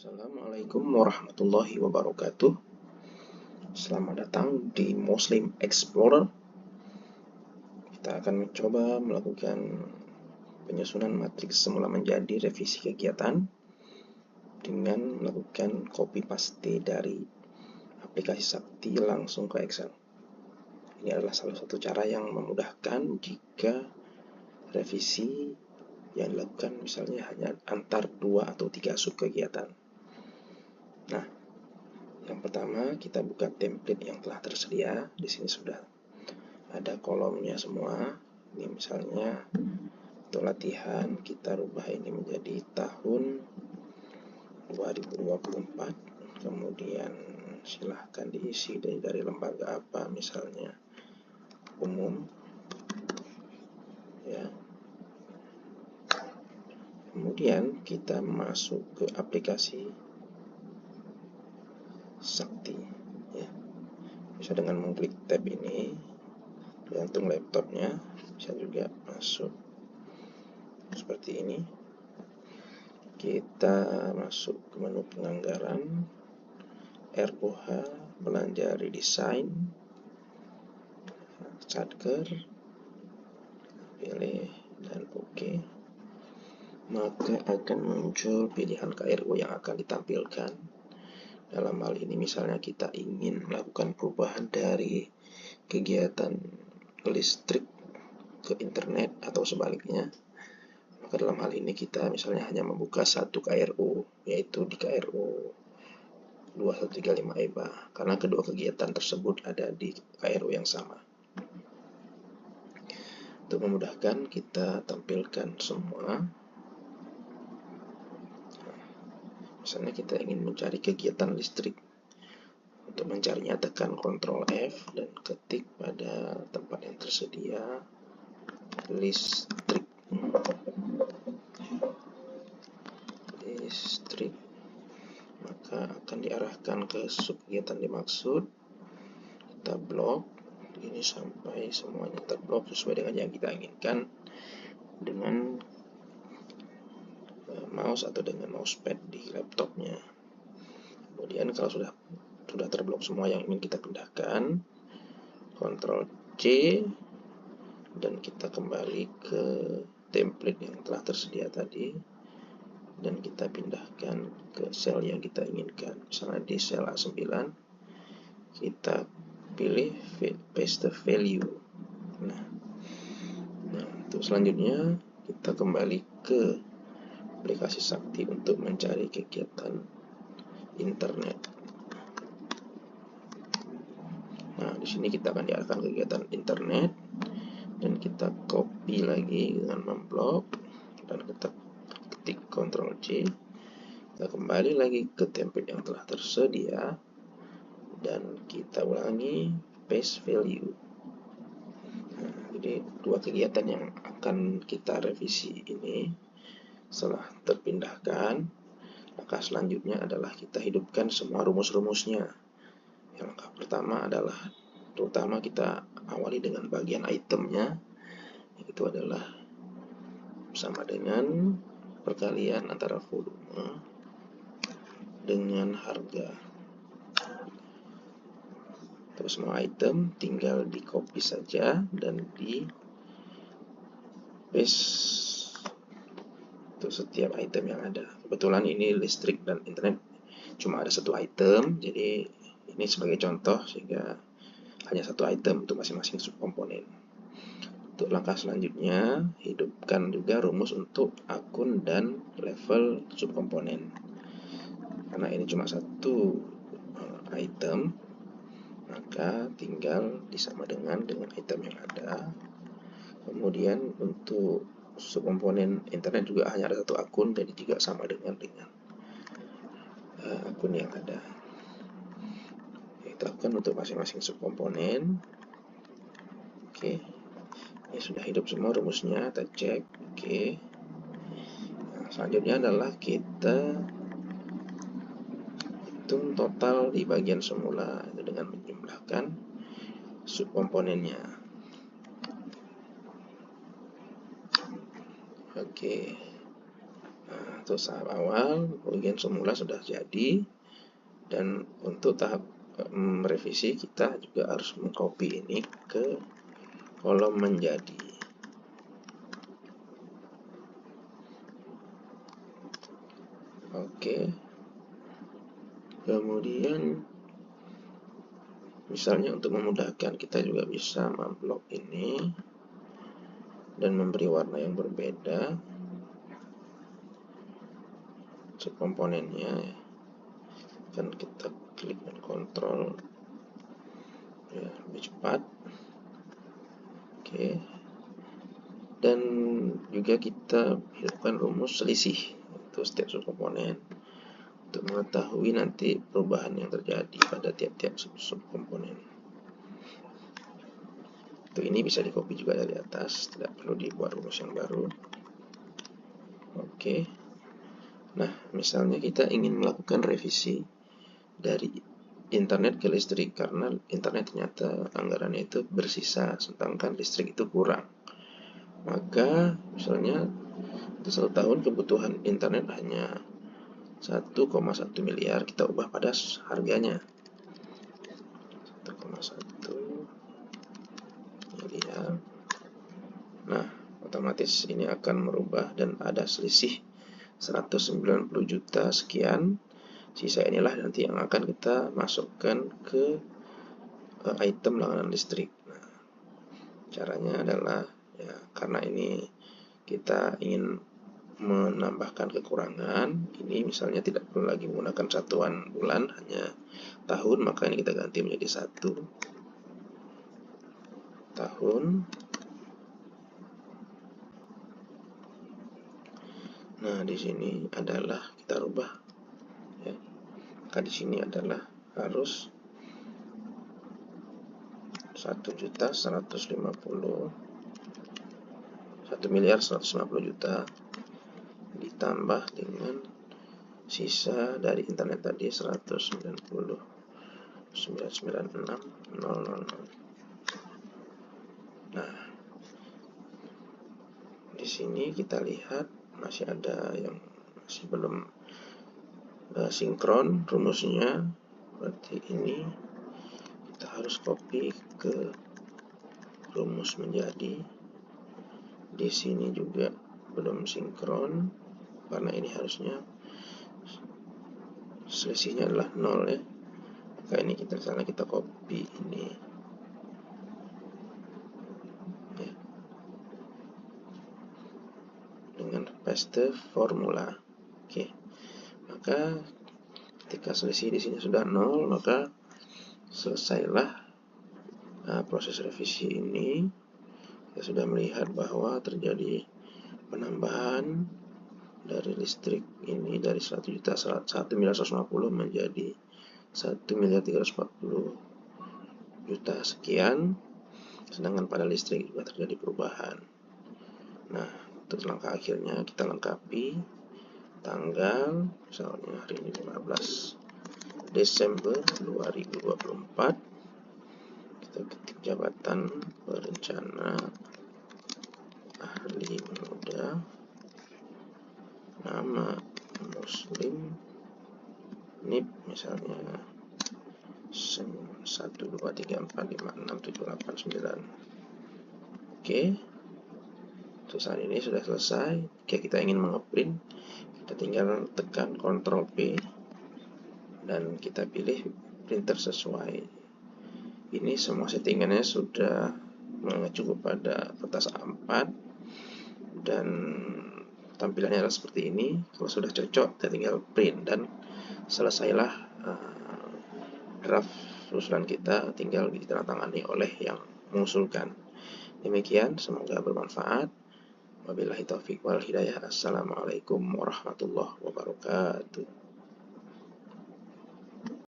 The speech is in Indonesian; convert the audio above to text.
Assalamualaikum warahmatullahi wabarakatuh. Selamat datang di Muslim Explorer. Kita akan mencoba melakukan penyusunan matriks semula menjadi revisi kegiatan dengan melakukan copy paste dari aplikasi Sakti langsung ke Excel. Ini adalah salah satu cara yang memudahkan jika revisi yang dilakukan misalnya hanya antar 2 atau 3 sub kegiatan. Nah, yang pertama kita buka template yang telah tersedia. Di sini sudah ada kolomnya semua. Ini misalnya untuk latihan kita rubah ini menjadi tahun 2024. Kemudian silahkan diisi dari lembaga apa, misalnya umum, ya. Kemudian kita masuk ke aplikasi Sakti, ya. Bisa dengan mengklik tab ini, tergantung laptopnya, bisa juga masuk seperti ini. Kita masuk ke menu penganggaran, ROH, belanja redesign, Satker, pilih dan OK. Maka akan muncul pilihan KRO yang akan ditampilkan. Dalam hal ini misalnya kita ingin melakukan perubahan dari kegiatan listrik ke internet atau sebaliknya. Maka dalam hal ini kita misalnya hanya membuka satu KRO, yaitu di KRO 2135 EBA, karena kedua kegiatan tersebut ada di KRO yang sama. Untuk memudahkan kita tampilkan semua. Misalnya kita ingin mencari kegiatan listrik. Untuk mencarinya tekan Ctrl F dan ketik pada tempat yang tersedia listrik. Maka akan diarahkan ke sub kegiatan dimaksud. Kita blok ini sampai semuanya terblok sesuai dengan yang kita inginkan dengan mouse atau dengan mousepad di laptopnya. Kemudian kalau sudah terblok semua yang ingin kita pindahkan, Ctrl C dan kita kembali ke template yang telah tersedia tadi dan kita pindahkan ke sel yang kita inginkan. Misalnya di sel A9 kita pilih paste value. Nah, untuk selanjutnya kita kembali ke aplikasi Sakti untuk mencari kegiatan internet. Nah, di sini kita akan diarahkan kegiatan internet dan kita copy lagi dengan memblok dan kita ketik Ctrl C. Kita kembali lagi ke template yang telah tersedia dan kita ulangi paste value. Nah, jadi dua kegiatan yang akan kita revisi ini setelah terpindahkan, langkah selanjutnya adalah kita hidupkan semua rumus-rumusnya. Yang langkah pertama adalah terutama kita awali dengan bagian itemnya, itu adalah sama dengan perkalian antara volume dengan harga. Terus semua item tinggal di copy saja dan di paste untuk setiap item yang ada. Kebetulan ini listrik dan internet cuma ada satu item, jadi ini sebagai contoh sehingga hanya satu item untuk masing-masing subkomponen. Untuk langkah selanjutnya, hidupkan juga rumus untuk akun dan level subkomponen. Karena ini cuma satu item, maka tinggal disama dengan item yang ada. Kemudian untuk subkomponen internet juga hanya ada satu akun, jadi juga sama dengan akun yang ada. Kita lakukan untuk masing-masing subkomponen. Oke, ini sudah hidup semua rumusnya, kita cek. Oke. Nah, selanjutnya adalah kita hitung total di bagian semula itu dengan menjumlahkan subkomponennya. Oke. Nah, untuk tahap awal ujian semula sudah jadi, dan untuk tahap merevisi kita juga harus mengcopy ini ke kolom menjadi. Oke, kemudian misalnya untuk memudahkan kita juga bisa memblok ini dan memberi warna yang berbeda subkomponennya. Kan kita klik dan kontrol ya, lebih cepat. Oke, dan juga kita hidupkan rumus selisih untuk setiap subkomponen untuk mengetahui nanti perubahan yang terjadi pada tiap-tiap subkomponen. Untuk ini bisa di copy juga dari atas, tidak perlu dibuat rumus yang baru. Oke, nah misalnya kita ingin melakukan revisi dari internet ke listrik karena internet ternyata anggarannya itu bersisa, sedangkan listrik itu kurang. Maka misalnya untuk 1 tahun kebutuhan internet hanya 1,1 miliar, kita ubah pada harganya 1,1 miliar. Nah, otomatis ini akan merubah dan ada selisih 190 juta sekian. Sisa inilah nanti yang akan kita masukkan ke item langganan listrik. Nah, caranya adalah ya, karena ini kita ingin menambahkan kekurangan, ini misalnya tidak perlu lagi menggunakan satuan bulan, hanya tahun, maka ini kita ganti menjadi 1 tahun. Nah, di sini adalah kita rubah ya. Maka di sini adalah harus 1.150 juta ditambah dengan sisa dari internet tadi 190.996.000. Nah, di sini kita lihat masih ada yang masih belum sinkron rumusnya. Berarti ini kita harus copy ke rumus menjadi. Di sini juga belum sinkron karena ini harusnya selisihnya adalah 0 ya. Maka ini kita copy ini ya, dengan paste formula. Oke, maka ketika selisih di sini sudah 0, maka selesailah proses revisi ini. Kita sudah melihat bahwa terjadi penambahan dari listrik ini dari 1.150 menjadi 1.340.000 sekian, sedangkan pada listrik juga terjadi perubahan. Nah, untuk langkah akhirnya kita lengkapi tanggal, misalnya hari ini 15 Desember 2024, kita ketik jabatan perencana ahli muda, nama Muslim, NIP misalnya 123456789. Oke, untuk saat ini sudah selesai. Jika kita ingin mengeprint, kita tinggal tekan Ctrl P dan kita pilih printer sesuai. Ini semua settingannya sudah mengacu kepada kertas A4 dan tampilannya adalah seperti ini. Kalau sudah cocok, kita tinggal print dan selesailah draft usulan kita, tinggal ditandatangani oleh yang mengusulkan. Demikian, semoga bermanfaat. Wabillahi taufiq wal hidayah. Assalamualaikum warahmatullahi wabarakatuh.